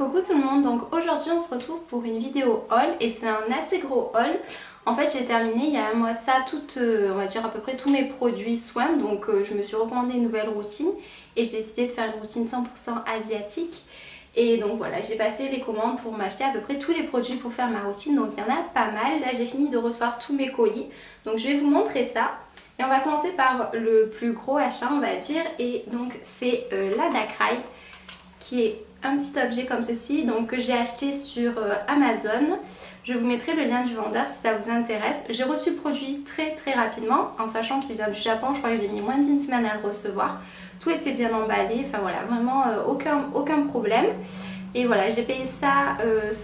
Coucou tout le monde, donc aujourd'hui on se retrouve pour une vidéo haul et c'est un assez gros haul. En fait j'ai terminé il y a un mois de ça on va dire à peu près tous mes produits soins, donc je me suis recommandé une nouvelle routine et j'ai décidé de faire une routine 100% asiatique. Et donc voilà, j'ai passé les commandes pour m'acheter à peu près tous les produits pour faire ma routine, donc il y en a pas mal. Là j'ai fini de recevoir tous mes colis, donc je vais vous montrer ça. Et on va commencer par le plus gros achat on va dire, et donc c'est la Dakrai qui est un petit objet comme ceci, donc que j'ai acheté sur Amazon. Je vous mettrai le lien du vendeur si ça vous intéresse. J'ai reçu le produit très rapidement, en sachant qu'il vient du Japon. Je crois que j'ai mis moins d'une semaine à le recevoir. Tout était bien emballé, enfin voilà, vraiment aucun problème. Et voilà, j'ai payé ça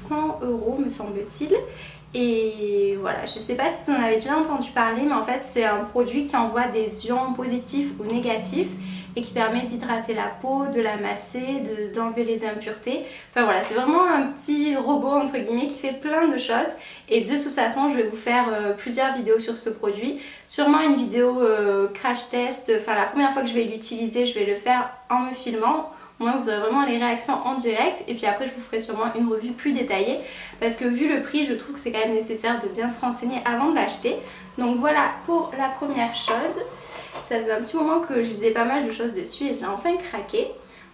100 € me semble-t-il. Et voilà, je sais pas si vous en avez déjà entendu parler, mais en fait c'est un produit qui envoie des ions positifs ou négatifs et qui permet d'hydrater la peau, de la masser, d'enlever les impuretés. Enfin voilà, c'est vraiment un petit robot entre guillemets qui fait plein de choses. Et de toute façon, je vais vous faire plusieurs vidéos sur ce produit. Sûrement une vidéo crash test, enfin la première fois que je vais l'utiliser, je vais le faire en me filmant. Au moins vous aurez vraiment les réactions en direct et puis après je vous ferai sûrement une revue plus détaillée parce que vu le prix je trouve que c'est quand même nécessaire de bien se renseigner avant de l'acheter. Donc voilà pour la première chose. Ça faisait un petit moment que je disais pas mal de choses dessus et j'ai enfin craqué.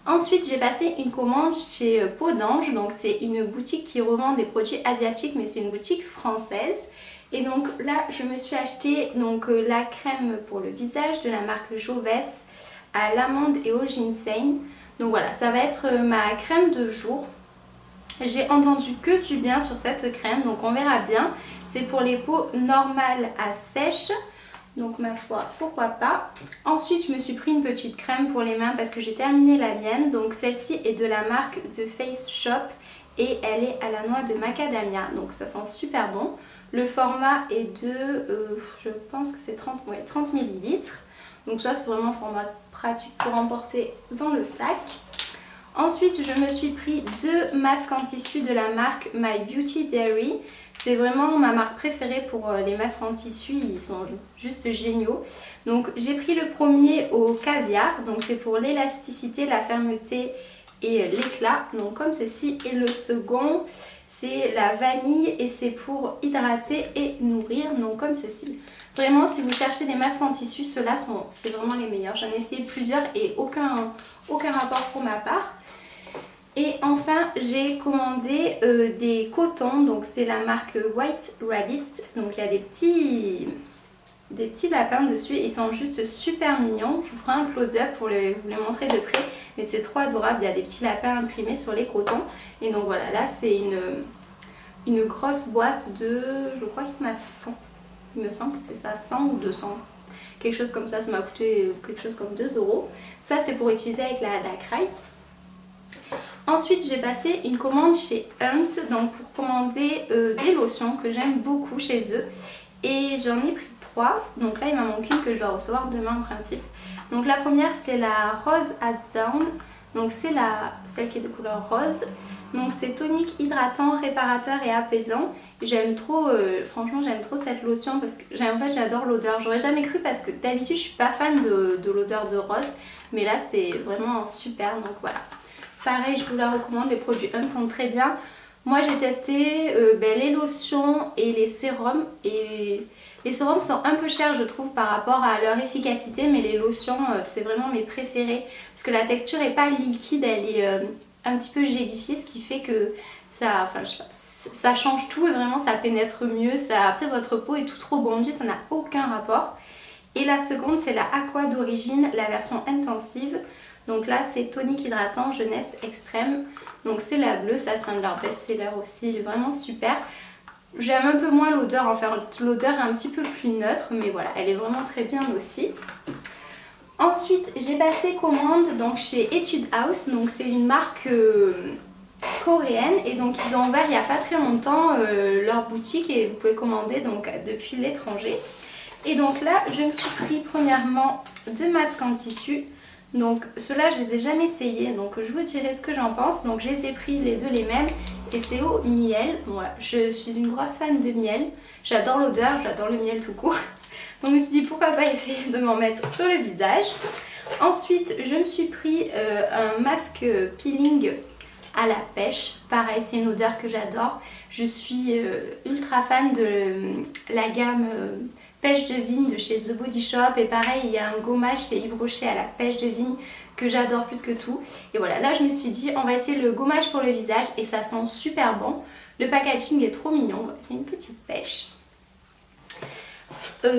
Ensuite j'ai passé une commande chez Peau d'Ange, donc c'est une boutique qui revend des produits asiatiques mais c'est une boutique française. Et donc là je me suis acheté donc, la crème pour le visage de la marque Joves à l'amande et au ginseng. Donc voilà, ça va être ma crème de jour. J'ai entendu que du bien sur cette crème, donc on verra bien. C'est pour les peaux normales à sèche, donc ma foi, pourquoi pas. Ensuite, je me suis pris une petite crème pour les mains parce que j'ai terminé la mienne. Donc celle-ci est de la marque The Face Shop et elle est à la noix de macadamia, donc ça sent super bon. Le format est de, je pense que c'est 30 ml. Donc ça c'est vraiment un format pratique pour emporter dans le sac. Ensuite je me suis pris deux masques en tissu de la marque My Beauty Diary. C'est vraiment ma marque préférée pour les masques en tissu, ils sont juste géniaux. Donc j'ai pris le premier au caviar, donc c'est pour l'élasticité, la fermeté et l'éclat, donc comme ceci. Et le second c'est la vanille et c'est pour hydrater et nourrir, donc comme ceci. Vraiment si vous cherchez des masques en tissu, ceux-là c'est vraiment les meilleurs. J'en ai essayé plusieurs et aucun rapport pour ma part. Et enfin j'ai commandé des cotons, donc c'est la marque White Rabbit. Donc il y a des petits lapins dessus, ils sont juste super mignons. Je vous ferai un close-up pour vous les montrer de près, mais c'est trop adorable. Il y a des petits lapins imprimés sur les cotons. Et donc voilà, là c'est une grosse boîte de, je crois qu'il y en a 100. Il me semble que c'est ça, 100 ou 200. Quelque chose comme ça m'a coûté quelque chose comme 2 €. Ça c'est pour utiliser avec la Dakrai. Ensuite j'ai passé une commande chez Hunt, donc pour commander des lotions que j'aime beaucoup chez eux. Et j'en ai pris 3, donc là il m'en manque une que je dois recevoir demain en principe. Donc la première c'est la Rose at Dawn, donc c'est celle qui est de couleur rose. Donc c'est tonique, hydratant, réparateur et apaisant. J'aime trop, franchement j'aime trop cette lotion parce que en fait j'adore l'odeur. J'aurais jamais cru parce que d'habitude je suis pas fan de l'odeur de rose, mais là c'est vraiment super, donc voilà. Pareil, je vous la recommande, les produits Hunt sont très bien. Moi j'ai testé les lotions et les sérums, et les sérums sont un peu chers je trouve par rapport à leur efficacité, mais les lotions c'est vraiment mes préférés parce que la texture est pas liquide, elle est un petit peu gélifiée, ce qui fait que ça, enfin je sais pas, ça change tout et vraiment ça pénètre mieux. Après votre peau est tout rebondie, ça n'a aucun rapport. Et la seconde c'est la Aqua d'origine, la version intensive. Donc là c'est tonique hydratant jeunesse extrême, donc c'est la bleue, ça c'est un de leurs best-sellers aussi, vraiment super. J'aime un peu moins l'odeur, enfin l'odeur est un petit peu plus neutre, mais voilà, elle est vraiment très bien aussi. Ensuite j'ai passé commande donc chez Etude House, donc c'est une marque coréenne et donc ils ont ouvert il n'y a pas très longtemps leur boutique et vous pouvez commander donc depuis l'étranger. Et donc là je me suis pris premièrement deux masques en tissu. Donc ceux-là je les ai jamais essayés, donc je vous dirai ce que j'en pense. Donc je les ai pris les deux les mêmes et c'est au miel. Voilà, je suis une grosse fan de miel, j'adore l'odeur, j'adore le miel tout court. Donc je me suis dit pourquoi pas essayer de m'en mettre sur le visage. Ensuite je me suis pris un masque peeling à la pêche. Pareil, c'est une odeur que j'adore. Je suis ultra fan de la gamme pêche de vigne de chez The Body Shop. Et pareil, il y a un gommage chez Yves Rocher à la pêche de vigne que j'adore plus que tout. Et voilà, là je me suis dit on va essayer le gommage pour le visage et ça sent super bon. Le packaging est trop mignon, c'est une petite pêche.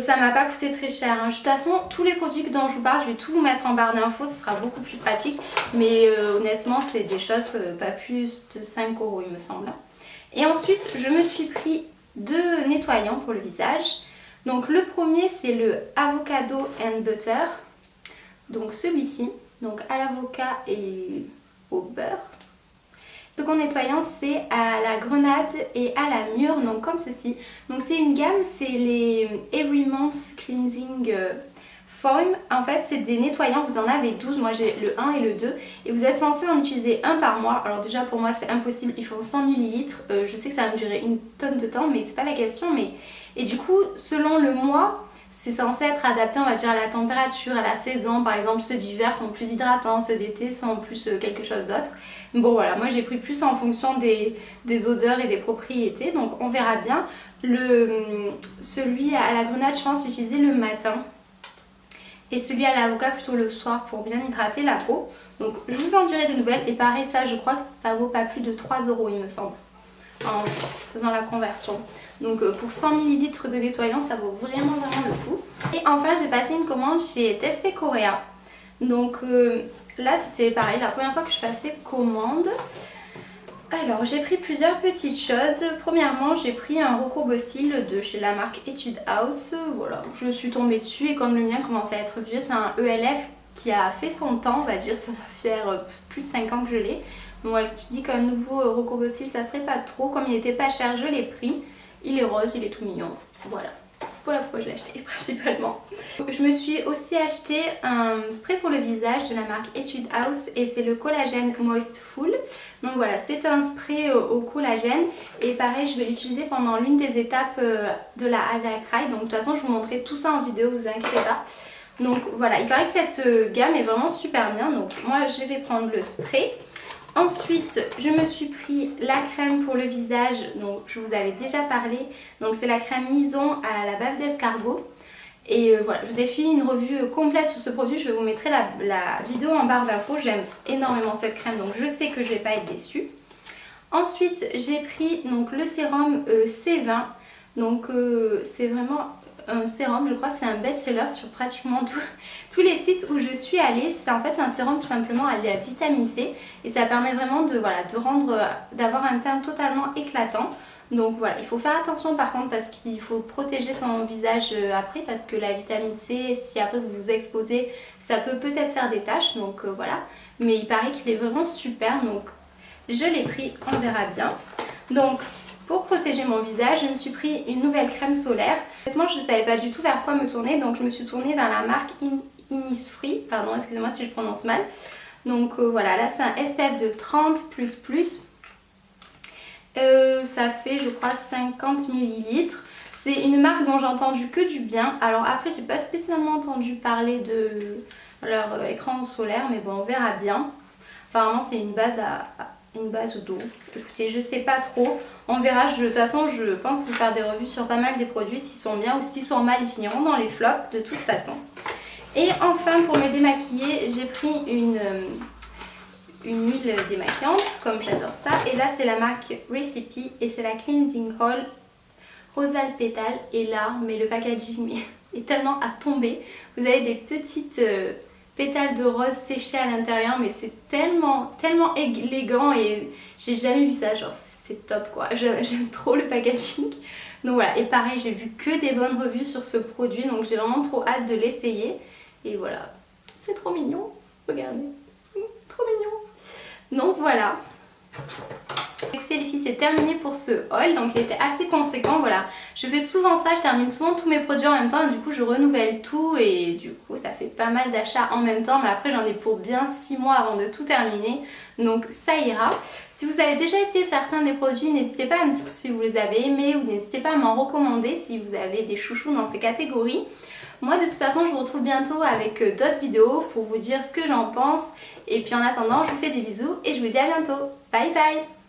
Ça m'a pas coûté très cher, hein. De toute façon tous les produits dont je vous parle je vais tout vous mettre en barre d'infos, ce sera beaucoup plus pratique. Mais honnêtement c'est des choses pas plus de 5 € il me semble. Et ensuite je me suis pris 2 nettoyants pour le visage. Donc le premier c'est le Avocado and Butter. Donc celui-ci, donc à l'avocat et au beurre. Le second nettoyant c'est à la grenade et à la mûre, donc comme ceci. Donc c'est une gamme, c'est les Every Month Cleansing Foam. En fait c'est des nettoyants, vous en avez 12, moi j'ai le 1 et le 2. Et vous êtes censé en utiliser un par mois. Alors déjà pour moi c'est impossible, il faut 100 ml. Je sais que ça va me durer une tonne de temps mais c'est pas la question. Et du coup selon le mois, c'est censé être adapté on va dire à la température, à la saison. Par exemple ceux d'hiver sont plus hydratants, ceux d'été sont plus quelque chose d'autre. Bon voilà, moi j'ai pris plus en fonction des odeurs et des propriétés. Donc on verra bien. Celui à la grenade je pense utiliser le matin. Et celui à l'avocat plutôt le soir pour bien hydrater la peau. Donc je vous en dirai des nouvelles. Et pareil ça je crois que ça vaut pas plus de 3 € il me semble. En faisant la conversion. Donc pour 100 ml de nettoyant ça vaut vraiment le coup. Et enfin j'ai passé une commande chez Testé Korea. Donc là c'était pareil, la première fois que je passais commande. Alors j'ai pris plusieurs petites choses. Premièrement j'ai pris un recourbe-cils de chez la marque Etude House. Voilà, je suis tombée dessus et comme le mien commence à être vieux, c'est un ELF qui a fait son temps on va dire, ça va faire plus de 5 ans que je l'ai. Moi je me suis dit qu'un nouveau recourbe-cils ça serait pas trop, comme il était pas cher je l'ai pris. Il est rose, il est tout mignon, voilà. Voilà pourquoi je l'ai acheté principalement. Je me suis aussi acheté un spray pour le visage de la marque Etude House et c'est le collagène Moist Full. Donc voilà, c'est un spray au collagène et pareil je vais l'utiliser pendant l'une des étapes de la Adacry. Donc de toute façon je vous montrerai tout ça en vidéo, vous inquiétez pas. Donc voilà, il paraît que cette gamme est vraiment super bien. Donc moi je vais prendre le spray. Ensuite, je me suis pris la crème pour le visage, donc je vous avais déjà parlé. Donc c'est la crème Mison à la bave d'escargot. Et voilà, je vous ai fait une revue complète sur ce produit, je vous mettrai la vidéo en barre d'infos. J'aime énormément cette crème, donc je sais que je ne vais pas être déçue. Ensuite, j'ai pris donc, le sérum C20. Donc c'est vraiment un sérum, je crois que c'est un best-seller sur pratiquement tous les sites où je suis allée. C'est en fait un sérum tout simplement à la vitamine C et ça permet vraiment d'avoir un teint totalement éclatant. Donc voilà, il faut faire attention par contre parce qu'il faut protéger son visage après parce que la vitamine C, si après vous vous exposez, ça peut peut-être faire des taches, donc voilà. Mais il paraît qu'il est vraiment super, donc je l'ai pris, on verra bien. Donc pour protéger mon visage, je me suis pris une nouvelle crème solaire. Honnêtement, je ne savais pas du tout vers quoi me tourner, donc je me suis tournée vers la marque Innisfree. Pardon, excusez-moi si je prononce mal. Donc voilà, là c'est un SPF de 30++. Ça fait je crois 50 ml. C'est une marque dont j'ai entendu que du bien. Alors après, j'ai pas spécialement entendu parler de leur écran solaire, mais bon, on verra bien. Apparemment, c'est une base d'eau. Écoutez, je sais pas trop. On verra. De toute façon, je pense vous faire des revues sur pas mal des produits. S'ils sont bien ou s'ils sont mal, ils finiront dans les flops de toute façon. Et enfin, pour me démaquiller, j'ai pris une huile démaquillante, comme j'adore ça. Et là, c'est la marque Recipe et c'est la Cleansing Oil Rosal Pétale. Et là, mais le packaging est tellement à tomber. Vous avez des petites pétales de rose séchées à l'intérieur, mais c'est tellement élégant et j'ai jamais vu ça, genre c'est top quoi. J'aime trop le packaging. Donc voilà, et pareil, j'ai vu que des bonnes revues sur ce produit, donc j'ai vraiment trop hâte de l'essayer. Et voilà, c'est trop mignon, regardez, trop mignon. Donc voilà. Écoutez les filles, c'est terminé pour ce haul, donc il était assez conséquent, voilà. Je fais souvent ça, je termine souvent tous mes produits en même temps et du coup je renouvelle tout et du coup ça fait pas mal d'achats en même temps, mais après j'en ai pour bien 6 mois avant de tout terminer, donc ça ira. Si vous avez déjà essayé certains des produits, n'hésitez pas à me dire si vous les avez aimés ou n'hésitez pas à m'en recommander si vous avez des chouchous dans ces catégories. Moi de toute façon je vous retrouve bientôt avec d'autres vidéos pour vous dire ce que j'en pense. Et puis en attendant je vous fais des bisous et je vous dis à bientôt. Bye bye.